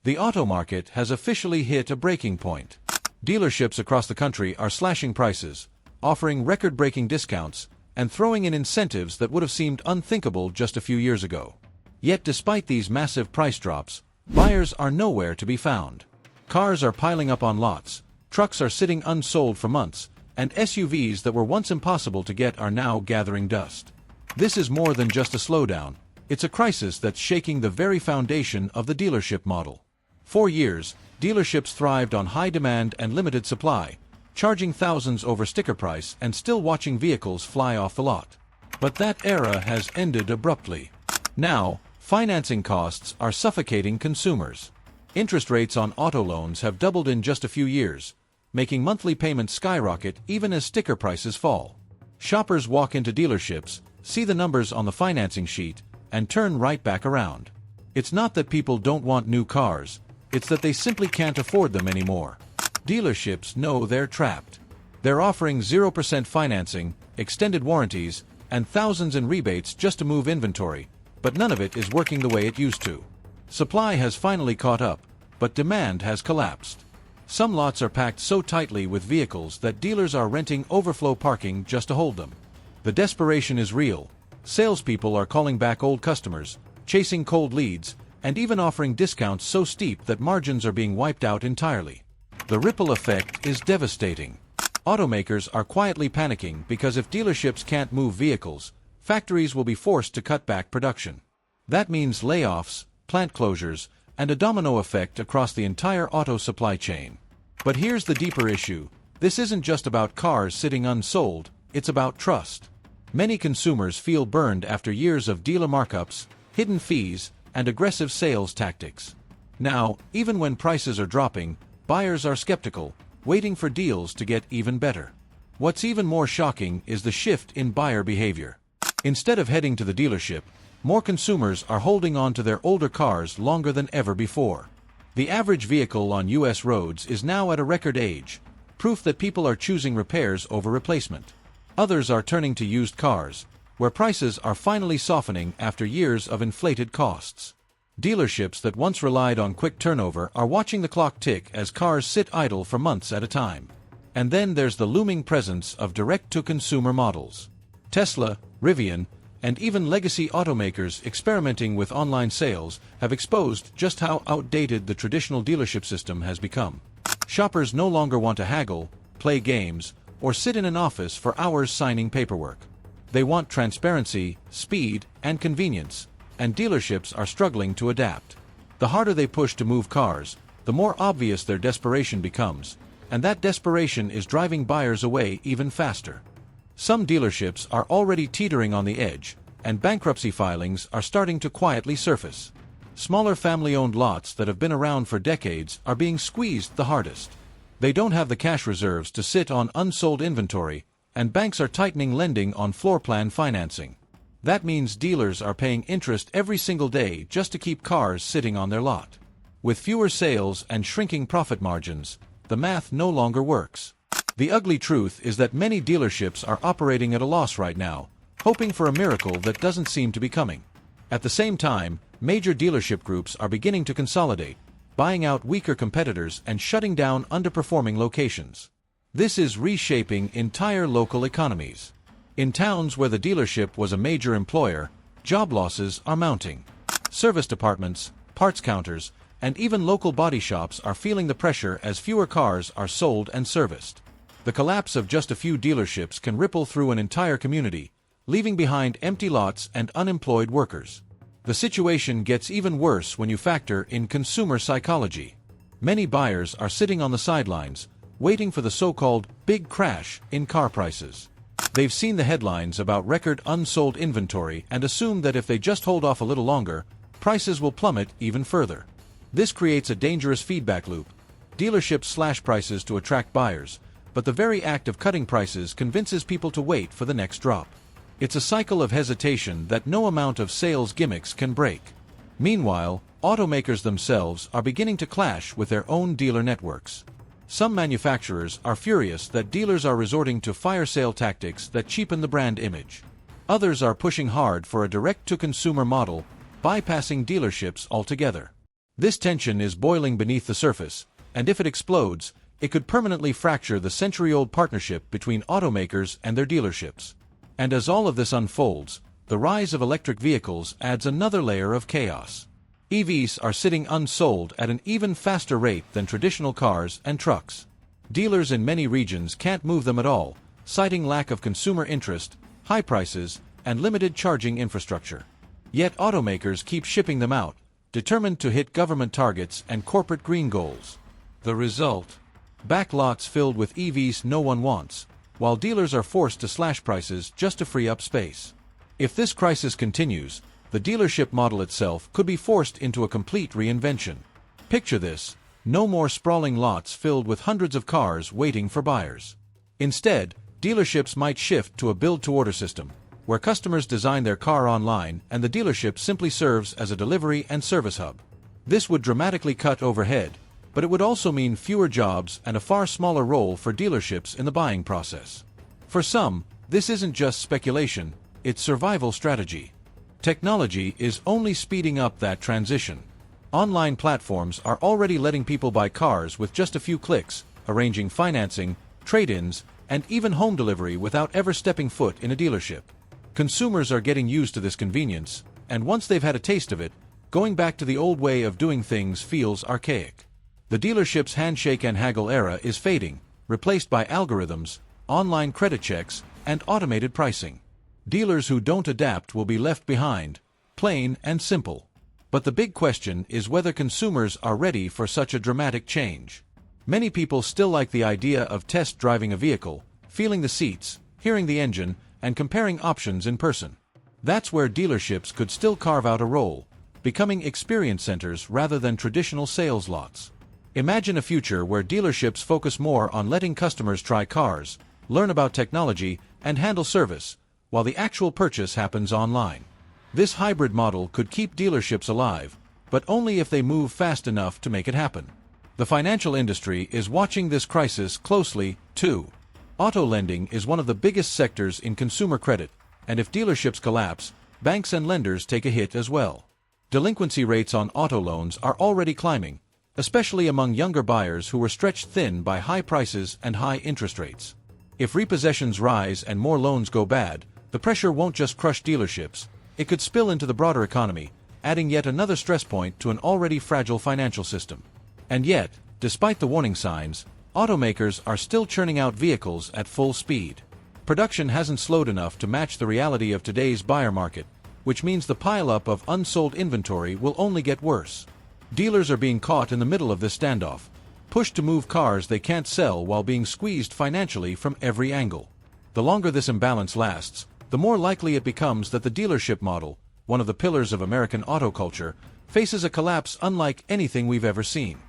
The auto market has officially hit a breaking point. Dealerships across the country are slashing prices, offering record-breaking discounts, and throwing in incentives that would have seemed unthinkable just a few years ago. Yet despite these massive price drops, buyers are nowhere to be found. Cars are piling up on lots, trucks are sitting unsold for months, and SUVs that were once impossible to get are now gathering dust. This is more than just a slowdown, it's a crisis that's shaking the very foundation of the dealership model. For years, dealerships thrived on high demand and limited supply, charging thousands over sticker price and still watching vehicles fly off the lot. But that era has ended abruptly. Now, financing costs are suffocating consumers. Interest rates on auto loans have doubled in just a few years, making monthly payments skyrocket even as sticker prices fall. Shoppers walk into dealerships, see the numbers on the financing sheet, and turn right back around. It's not that people don't want new cars, it's that they simply can't afford them anymore. Dealerships know they're trapped. They're offering 0% financing, extended warranties, and thousands in rebates just to move inventory, but none of it is working the way it used to. Supply has finally caught up, but demand has collapsed. Some lots are packed so tightly with vehicles that dealers are renting overflow parking just to hold them. The desperation is real. Salespeople are calling back old customers, chasing cold leads, and even offering discounts so steep that margins are being wiped out entirely. The ripple effect is devastating. Automakers are quietly panicking because if dealerships can't move vehicles, factories will be forced to cut back production. That means layoffs, plant closures, and a domino effect across the entire auto supply chain. But here's the deeper issue. This isn't just about cars sitting unsold, it's about trust. Many consumers feel burned after years of dealer markups, hidden fees, and aggressive sales tactics. Now, even when prices are dropping, buyers are skeptical, waiting for deals to get even better. What's even more shocking is the shift in buyer behavior. Instead of heading to the dealership, more consumers are holding on to their older cars longer than ever before. The average vehicle on U.S. roads is now at a record age, proof that people are choosing repairs over replacement. Others are turning to used cars, where prices are finally softening after years of inflated costs. Dealerships that once relied on quick turnover are watching the clock tick as cars sit idle for months at a time. And then there's the looming presence of direct-to-consumer models. Tesla, Rivian, and even legacy automakers experimenting with online sales have exposed just how outdated the traditional dealership system has become. Shoppers no longer want to haggle, play games, or sit in an office for hours signing paperwork. They want transparency, speed, and convenience, and dealerships are struggling to adapt. The harder they push to move cars, the more obvious their desperation becomes, and that desperation is driving buyers away even faster. Some dealerships are already teetering on the edge, and bankruptcy filings are starting to quietly surface. Smaller family-owned lots that have been around for decades are being squeezed the hardest. They don't have the cash reserves to sit on unsold inventory, and banks are tightening lending on floor plan financing. That means dealers are paying interest every single day just to keep cars sitting on their lot. With fewer sales and shrinking profit margins, the math no longer works. The ugly truth is that many dealerships are operating at a loss right now, hoping for a miracle that doesn't seem to be coming. At the same time, major dealership groups are beginning to consolidate, buying out weaker competitors and shutting down underperforming locations. This is reshaping entire local economies. In towns where the dealership was a major employer, job losses are mounting. Service departments, parts counters, and even local body shops are feeling the pressure as fewer cars are sold and serviced. The collapse of just a few dealerships can ripple through an entire community, leaving behind empty lots and unemployed workers. The situation gets even worse when you factor in consumer psychology. Many buyers are sitting on the sidelines, waiting for the so-called big crash in car prices. They've seen the headlines about record unsold inventory and assume that if they just hold off a little longer, prices will plummet even further. This creates a dangerous feedback loop. Dealerships slash prices to attract buyers, but the very act of cutting prices convinces people to wait for the next drop. It's a cycle of hesitation that no amount of sales gimmicks can break. Meanwhile, automakers themselves are beginning to clash with their own dealer networks. Some manufacturers are furious that dealers are resorting to fire sale tactics that cheapen the brand image. Others are pushing hard for a direct-to-consumer model, bypassing dealerships altogether. This tension is boiling beneath the surface, and if it explodes, it could permanently fracture the century-old partnership between automakers and their dealerships. And as all of this unfolds, the rise of electric vehicles adds another layer of chaos. EVs are sitting unsold at an even faster rate than traditional cars and trucks. Dealers in many regions can't move them at all, citing lack of consumer interest, high prices, and limited charging infrastructure. Yet automakers keep shipping them out, determined to hit government targets and corporate green goals. The result? Backlots filled with EVs no one wants, while dealers are forced to slash prices just to free up space. If this crisis continues, the dealership model itself could be forced into a complete reinvention. Picture this: no more sprawling lots filled with hundreds of cars waiting for buyers. Instead, dealerships might shift to a build-to-order system, where customers design their car online and the dealership simply serves as a delivery and service hub. This would dramatically cut overhead, but it would also mean fewer jobs and a far smaller role for dealerships in the buying process. For some, this isn't just speculation, it's survival strategy. Technology is only speeding up that transition. Online platforms are already letting people buy cars with just a few clicks, arranging financing, trade-ins, and even home delivery without ever stepping foot in a dealership. Consumers are getting used to this convenience, and once they've had a taste of it, going back to the old way of doing things feels archaic. The dealership's handshake and haggle era is fading, replaced by algorithms, online credit checks, and automated pricing. Dealers who don't adapt will be left behind, plain and simple. But the big question is whether consumers are ready for such a dramatic change. Many people still like the idea of test driving a vehicle, feeling the seats, hearing the engine, and comparing options in person. That's where dealerships could still carve out a role, becoming experience centers rather than traditional sales lots. Imagine a future where dealerships focus more on letting customers try cars, learn about technology, and handle service, while the actual purchase happens online. This hybrid model could keep dealerships alive, but only if they move fast enough to make it happen. The financial industry is watching this crisis closely, too. Auto lending is one of the biggest sectors in consumer credit, and if dealerships collapse, banks and lenders take a hit as well. Delinquency rates on auto loans are already climbing, especially among younger buyers who were stretched thin by high prices and high interest rates. If repossessions rise and more loans go bad, the pressure won't just crush dealerships, it could spill into the broader economy, adding yet another stress point to an already fragile financial system. And yet, despite the warning signs, automakers are still churning out vehicles at full speed. Production hasn't slowed enough to match the reality of today's buyer market, which means the pileup of unsold inventory will only get worse. Dealers are being caught in the middle of this standoff, pushed to move cars they can't sell while being squeezed financially from every angle. The longer this imbalance lasts, the more likely it becomes that the dealership model, one of the pillars of American auto culture, faces a collapse unlike anything we've ever seen.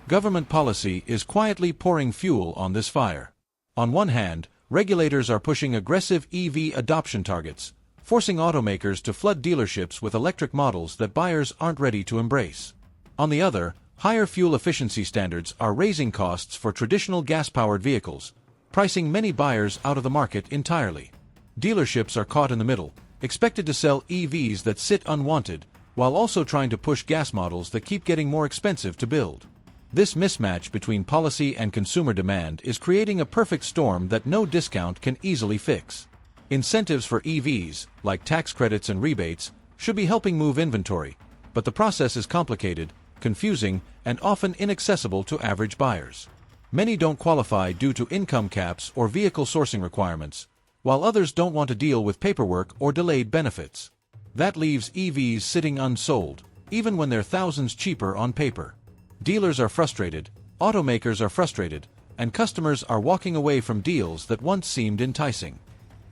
Government policy is quietly pouring fuel on this fire. On one hand, regulators are pushing aggressive EV adoption targets, forcing automakers to flood dealerships with electric models that buyers aren't ready to embrace. On the other, higher fuel efficiency standards are raising costs for traditional gas-powered vehicles, pricing many buyers out of the market entirely. Dealerships are caught in the middle, expected to sell EVs that sit unwanted, while also trying to push gas models that keep getting more expensive to build. This mismatch between policy and consumer demand is creating a perfect storm that no discount can easily fix. Incentives for EVs, like tax credits and rebates, should be helping move inventory, but the process is complicated, confusing, and often inaccessible to average buyers. Many don't qualify due to income caps or vehicle sourcing requirements, while others don't want to deal with paperwork or delayed benefits. That leaves EVs sitting unsold, even when they're thousands cheaper on paper. Dealers are frustrated, automakers are frustrated, and customers are walking away from deals that once seemed enticing.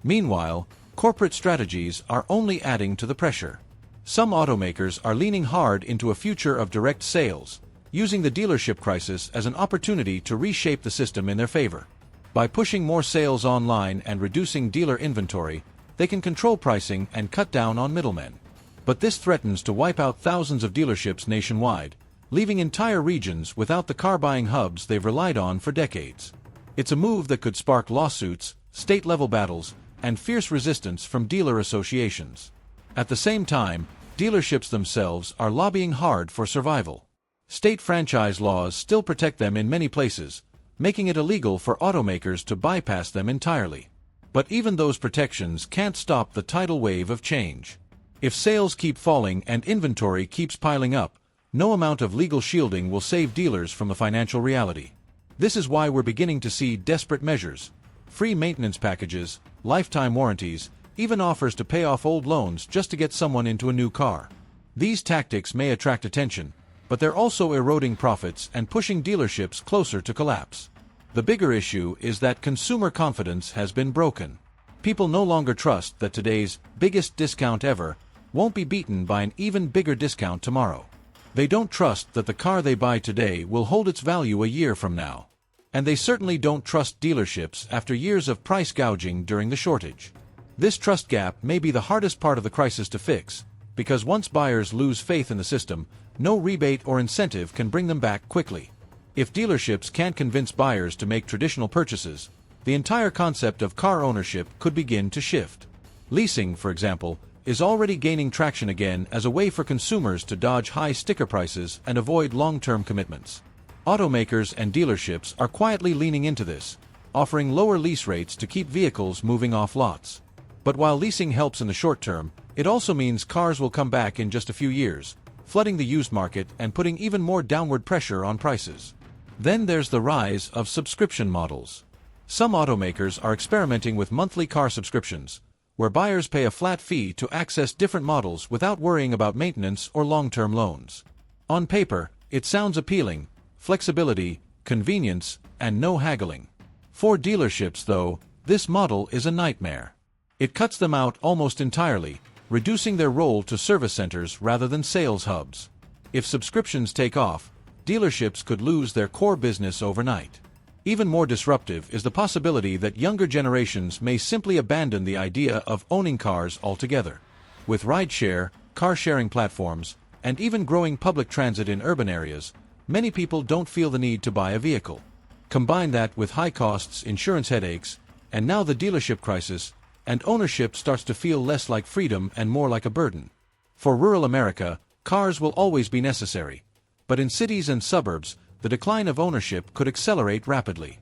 Meanwhile, corporate strategies are only adding to the pressure. Some automakers are leaning hard into a future of direct sales, using the dealership crisis as an opportunity to reshape the system in their favor. By pushing more sales online and reducing dealer inventory, they can control pricing and cut down on middlemen. But this threatens to wipe out thousands of dealerships nationwide, leaving entire regions without the car-buying hubs they've relied on for decades. It's a move that could spark lawsuits, state-level battles, and fierce resistance from dealer associations. At the same time, dealerships themselves are lobbying hard for survival. State franchise laws still protect them in many places, making it illegal for automakers to bypass them entirely. But even those protections can't stop the tidal wave of change. If sales keep falling and inventory keeps piling up, no amount of legal shielding will save dealers from the financial reality. This is why we're beginning to see desperate measures: free maintenance packages, lifetime warranties, even offers to pay off old loans just to get someone into a new car. These tactics may attract attention, but they're also eroding profits and pushing dealerships closer to collapse. The bigger issue is that consumer confidence has been broken. People no longer trust that today's biggest discount ever won't be beaten by an even bigger discount tomorrow. They don't trust that the car they buy today will hold its value a year from now. And they certainly don't trust dealerships after years of price gouging during the shortage. This trust gap may be the hardest part of the crisis to fix, because once buyers lose faith in the system, no rebate or incentive can bring them back quickly. If dealerships can't convince buyers to make traditional purchases, the entire concept of car ownership could begin to shift. Leasing, for example, is already gaining traction again as a way for consumers to dodge high sticker prices and avoid long-term commitments. Automakers and dealerships are quietly leaning into this, offering lower lease rates to keep vehicles moving off lots. But while leasing helps in the short term, it also means cars will come back in just a few years, flooding the used market and putting even more downward pressure on prices. Then there's the rise of subscription models. Some automakers are experimenting with monthly car subscriptions, where buyers pay a flat fee to access different models without worrying about maintenance or long-term loans. On paper, it sounds appealing: flexibility, convenience, and no haggling. For dealerships, though, this model is a nightmare. It cuts them out almost entirely, reducing their role to service centers rather than sales hubs. If subscriptions take off, dealerships could lose their core business overnight. Even more disruptive is the possibility that younger generations may simply abandon the idea of owning cars altogether. With rideshare, car-sharing platforms, and even growing public transit in urban areas, many people don't feel the need to buy a vehicle. Combine that with high costs, insurance headaches, and now the dealership crisis, and ownership starts to feel less like freedom and more like a burden. For rural America, cars will always be necessary. But in cities and suburbs, the decline of ownership could accelerate rapidly.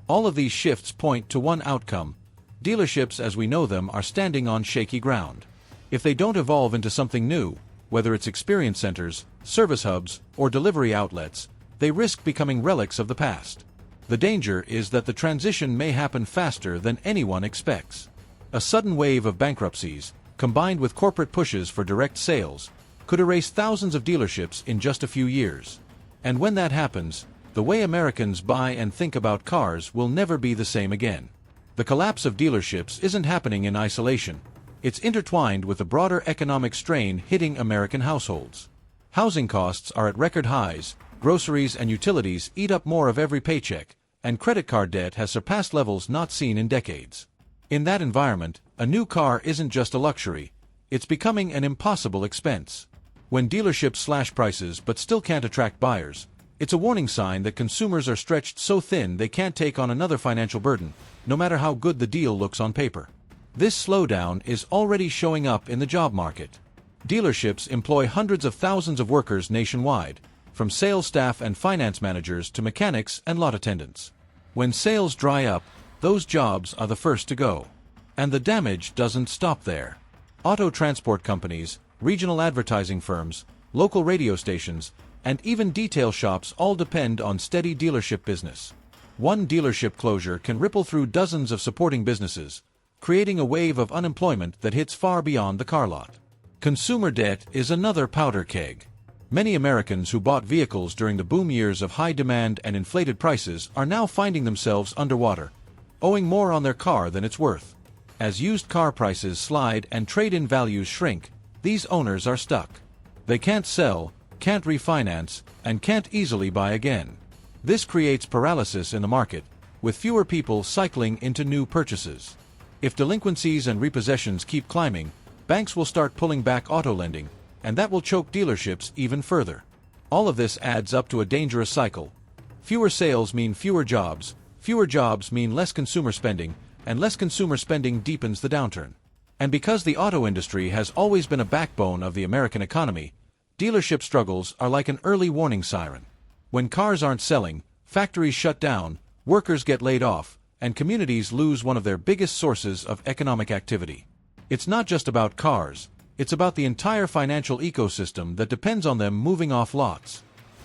All of these shifts point to one outcome: dealerships as we know them are standing on shaky ground. If they don't evolve into something new, whether it's experience centers, service hubs, or delivery outlets, they risk becoming relics of the past. The danger is that the transition may happen faster than anyone expects. A sudden wave of bankruptcies, combined with corporate pushes for direct sales, could erase thousands of dealerships in just a few years. And when that happens, the way Americans buy and think about cars will never be the same again. The collapse of dealerships isn't happening in isolation. It's intertwined with the broader economic strain hitting American households. Housing costs are at record highs, groceries and utilities eat up more of every paycheck, and credit card debt has surpassed levels not seen in decades. In that environment, a new car isn't just a luxury, it's becoming an impossible expense. When dealerships slash prices but still can't attract buyers, it's a warning sign that consumers are stretched so thin they can't take on another financial burden, no matter how good the deal looks on paper. This slowdown is already showing up in the job market. Dealerships employ hundreds of thousands of workers nationwide, from sales staff and finance managers to mechanics and lot attendants. When sales dry up, those jobs are the first to go. And the damage doesn't stop there. Auto transport companies, regional advertising firms, local radio stations, and even detail shops all depend on steady dealership business. One dealership closure can ripple through dozens of supporting businesses, creating a wave of unemployment that hits far beyond the car lot. Consumer debt is another powder keg. Many Americans who bought vehicles during the boom years of high demand and inflated prices are now finding themselves underwater, owing more on their car than it's worth. As used car prices slide and trade-in values shrink, these owners are stuck. They can't sell, can't refinance, and can't easily buy again. This creates paralysis in the market, with fewer people cycling into new purchases. If delinquencies and repossessions keep climbing, banks will start pulling back auto lending, and that will choke dealerships even further. All of this adds up to a dangerous cycle. Fewer sales mean fewer jobs mean less consumer spending, and less consumer spending deepens the downturn. And because the auto industry has always been a backbone of the American economy, Dealership struggles are like an early warning siren. When cars aren't selling, factories shut down, workers get laid off, and communities lose one of their biggest sources of economic activity. It's not just about cars, it's about the entire financial ecosystem that depends on them moving off lots.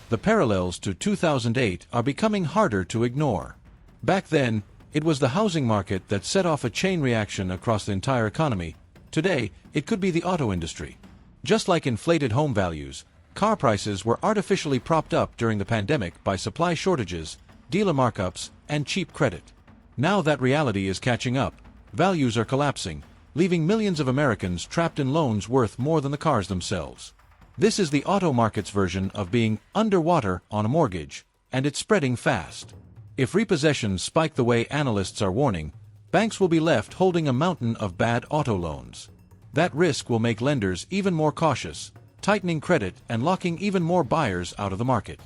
The parallels to 2008 are becoming harder to ignore. Back then, it was the housing market that set off a chain reaction across the entire economy. Today, it could be the auto industry. Just like inflated home values, car prices were artificially propped up during the pandemic by supply shortages, dealer markups, and cheap credit. Now that reality is catching up, values are collapsing, leaving millions of Americans trapped in loans worth more than the cars themselves. This is the auto market's version of being underwater on a mortgage, and it's spreading fast. If repossessions spike the way analysts are warning, banks will be left holding a mountain of bad auto loans. That risk will make lenders even more cautious, tightening credit and locking even more buyers out of the market.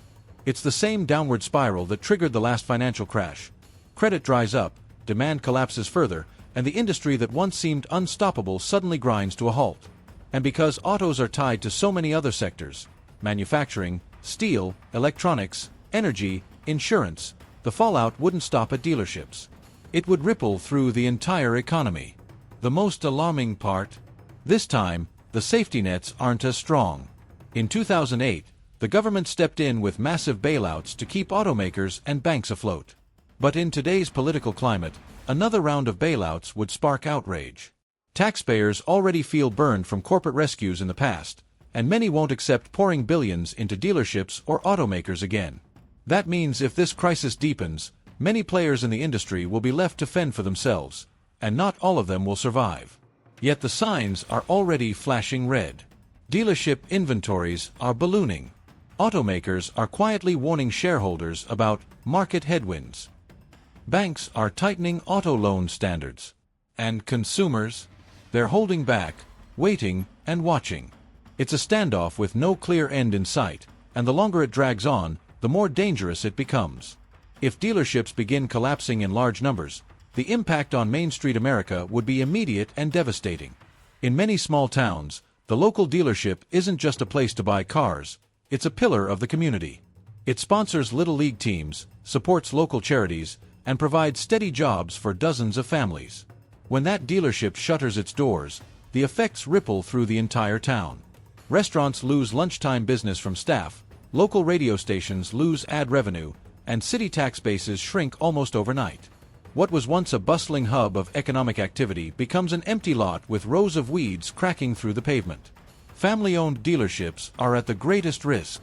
It's the same downward spiral that triggered the last financial crash. Credit dries up, demand collapses further, and the industry that once seemed unstoppable suddenly grinds to a halt. And because autos are tied to so many other sectors, manufacturing, steel, electronics, energy, insurance, the fallout wouldn't stop at dealerships. It would ripple through the entire economy. The most alarming part? This time, the safety nets aren't as strong. In 2008, the government stepped in with massive bailouts to keep automakers and banks afloat. But in today's political climate, another round of bailouts would spark outrage. Taxpayers already feel burned from corporate rescues in the past, and many won't accept pouring billions into dealerships or automakers again. That means if this crisis deepens, many players in the industry will be left to fend for themselves, and not all of them will survive. Yet the signs are already flashing red. Dealership inventories are ballooning. Automakers are quietly warning shareholders about market headwinds. Banks are tightening auto loan standards. And consumers? They're holding back, waiting, and watching. It's a standoff with no clear end in sight, and the longer it drags on, the more dangerous it becomes. If dealerships begin collapsing in large numbers, the impact on Main Street America would be immediate and devastating. In many small towns, the local dealership isn't just a place to buy cars, it's a pillar of the community. It sponsors Little League teams, supports local charities, and provides steady jobs for dozens of families. When that dealership shutters its doors, the effects ripple through the entire town. Restaurants lose lunchtime business from staff, local radio stations lose ad revenue, and city tax bases shrink almost overnight. What was once a bustling hub of economic activity becomes an empty lot with rows of weeds cracking through the pavement. Family-owned dealerships are at the greatest risk.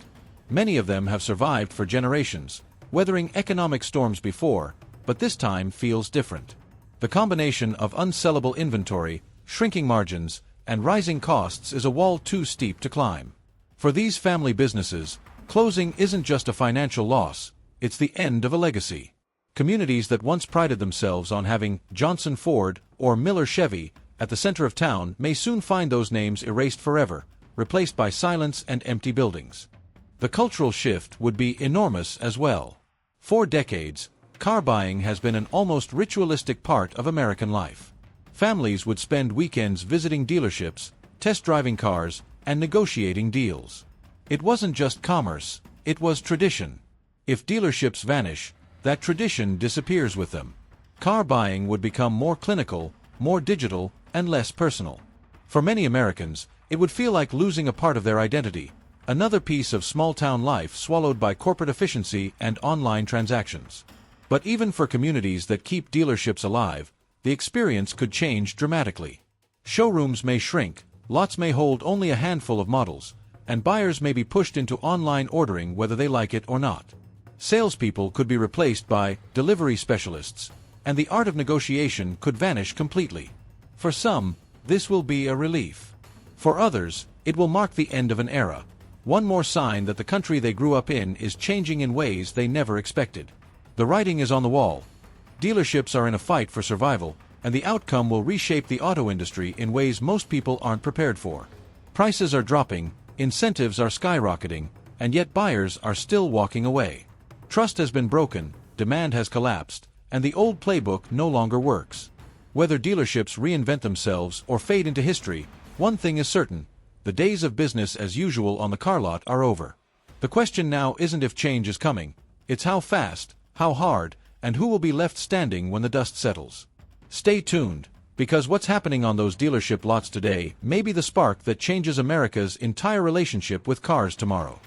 Many of them have survived for generations, weathering economic storms before, but this time feels different. The combination of unsellable inventory, shrinking margins, and rising costs is a wall too steep to climb. For these family businesses, closing isn't just a financial loss, it's the end of a legacy. Communities that once prided themselves on having Johnson Ford or Miller Chevy at the center of town may soon find those names erased forever, replaced by silence and empty buildings. The cultural shift would be enormous as well. For decades, car buying has been an almost ritualistic part of American life. Families would spend weekends visiting dealerships, test-driving cars, and negotiating deals. It wasn't just commerce, it was tradition. If dealerships vanish, that tradition disappears with them. Car buying would become more clinical, more digital, and less personal. For many Americans, it would feel like losing a part of their identity, another piece of small-town life swallowed by corporate efficiency and online transactions. But even for communities that keep dealerships alive, the experience could change dramatically. Showrooms may shrink, lots may hold only a handful of models, and buyers may be pushed into online ordering whether they like it or not. Salespeople could be replaced by delivery specialists, and the art of negotiation could vanish completely. For some, this will be a relief. For others, it will mark the end of an era, one more sign that the country they grew up in is changing in ways they never expected. The writing is on the wall. Dealerships are in a fight for survival, and the outcome will reshape the auto industry in ways most people aren't prepared for. Prices are dropping, incentives are skyrocketing, and yet buyers are still walking away. Trust has been broken, demand has collapsed, and the old playbook no longer works. Whether dealerships reinvent themselves or fade into history, one thing is certain: The days of business as usual on the car lot are over. The question now isn't if change is coming, it's how fast, how hard, and who will be left standing when the dust settles. Stay tuned, because what's happening on those dealership lots today may be the spark that changes America's entire relationship with cars tomorrow.